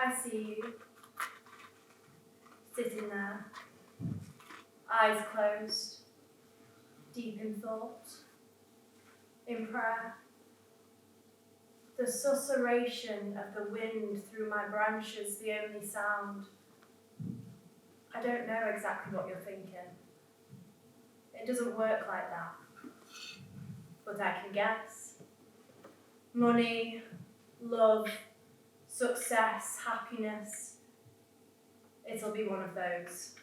I see you, sitting there, eyes closed, deep in thought, in prayer. The susurration of the wind through my branches, the only sound. I don't know exactly what you're thinking. It doesn't work like that. But I can guess. Money, love, success, happiness. It'll be one of those.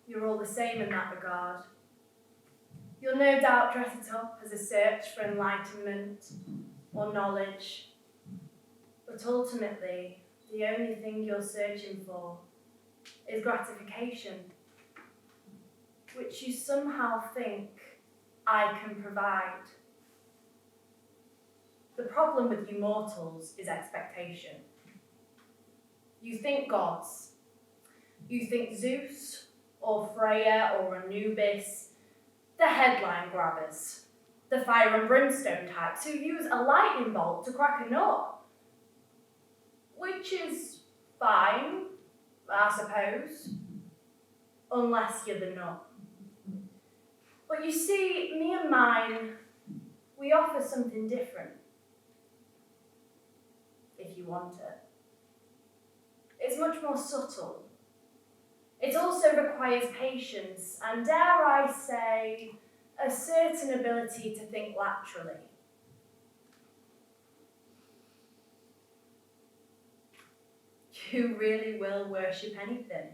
You're all the same in that regard. You'll no doubt dress it up as a search for enlightenment or knowledge. But ultimately, the only thing you're searching for is gratification, which you somehow think I can provide. The problem with you mortals is expectation. You think gods. You think Zeus or Freya or Anubis, the headline grabbers, the fire and brimstone types who use a lightning bolt to crack a nut. Which is fine, I suppose, unless you're the nut. But you see, me and mine, we offer something different, if you want it. It's much more subtle. It also requires patience and, dare I say, a certain ability to think laterally. You really will worship anything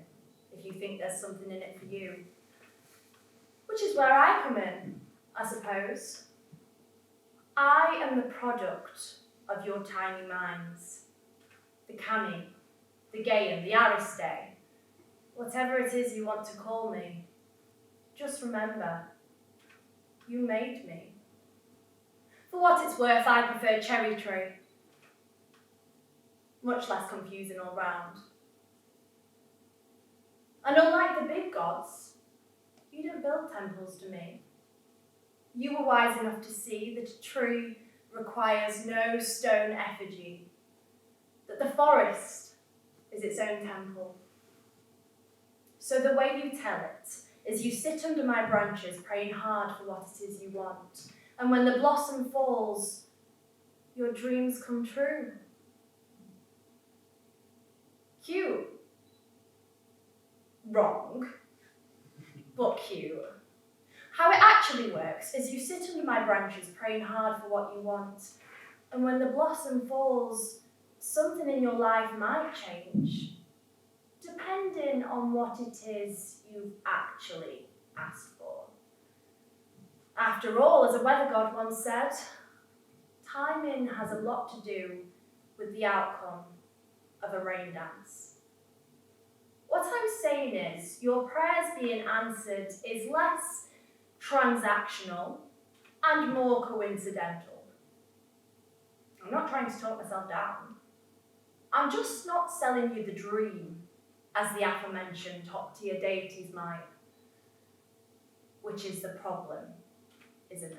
if you think there's something in it for you. Which is where I come in, I suppose. I am the product of your tiny minds. The Cami, the Gaian, the Ariste, whatever it is you want to call me. Just remember, you made me. For what it's worth, I prefer Cherry Tree. Much less confusing all round. And unlike the big gods, you didn't build temples to me. You were wise enough to see that a tree requires no stone effigy, that the forest is its own temple. So the way you tell it is you sit under my branches praying hard for what it is you want, and when the blossom falls, your dreams come true. Cute. Wrong, but cute. How it actually works is you sit under my branches praying hard for what you want, and when the blossom falls, something in your life might change, depending on what it is you've actually asked for. After all, as a weather god once said, timing has a lot to do with the outcome of a rain dance. What I'm saying is, your prayers being answered is less transactional and more coincidental. I'm not trying to talk myself down. I'm just not selling you the dream, as the aforementioned top-tier deities might. Which is the problem, isn't it?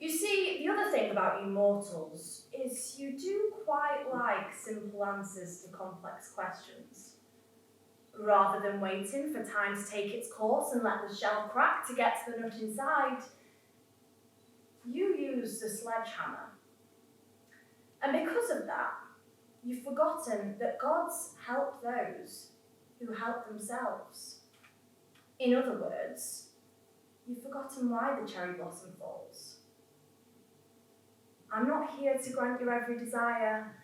You see, the other thing about you mortals is you do quite like simple answers to complex questions. Rather than waiting for time to take its course and let the shell crack to get to the nut inside, you use the sledgehammer. And because of that, you've forgotten that gods help those who help themselves. In other words, you've forgotten why the cherry blossom falls. I'm not here to grant your every desire.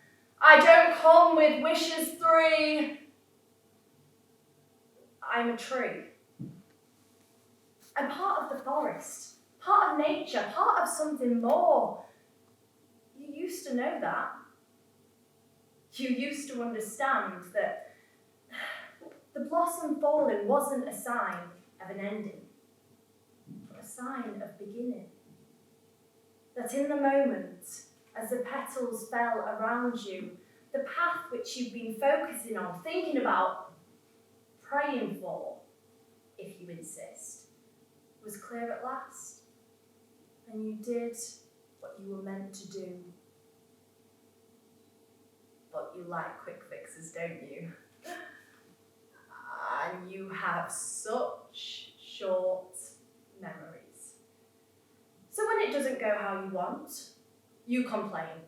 I don't come with wishes 3. I'm a tree. I'm part of the forest, part of nature, part of something more. You used to know that. You used to understand that the blossom falling wasn't a sign of an ending, but a sign of beginning. That in the moment, as the petals fell around you, the path which you've been focusing on, thinking about, praying for, if you insist, was clear at last, and you did what you were meant to do. But But you like quick fixes, don't you? And you have such short memories. So when it doesn't go how you want, you complain,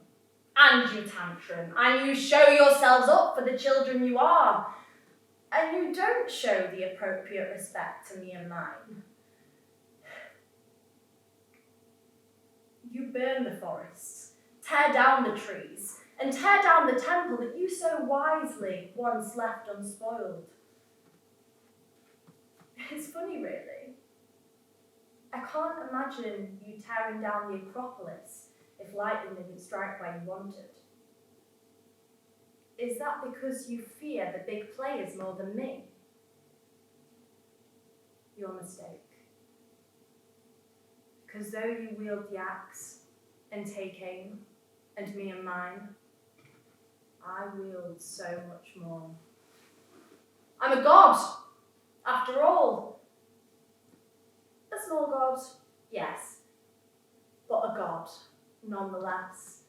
and you tantrum, and you show yourselves up for the children you are, and you don't show the appropriate respect to me and mine. You burn the forests, tear down the trees, and tear down the temple that you so wisely once left unspoiled. It's funny, really. I can't imagine you tearing down the Acropolis if lightning didn't strike where you wanted. Is that because you fear the big players more than me? Your mistake. Because though you wield the axe and take aim, and me and mine, I wield so much more. I'm a god, after all. A small god, yes, but a god, nonetheless.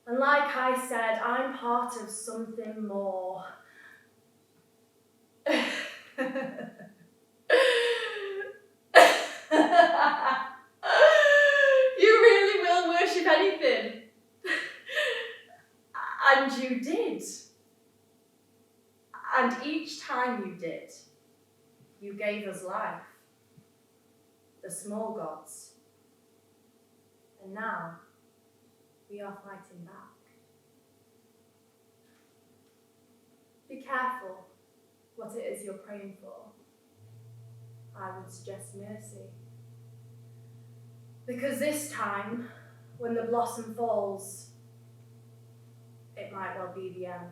And like I said, I'm part of something more. You really will worship anything. And you did. And each time you did, you gave us life. The small gods. And now, we are fighting back. Be careful what it is you're praying for. I would suggest mercy. Because this time, when the blossom falls, it might well be the end.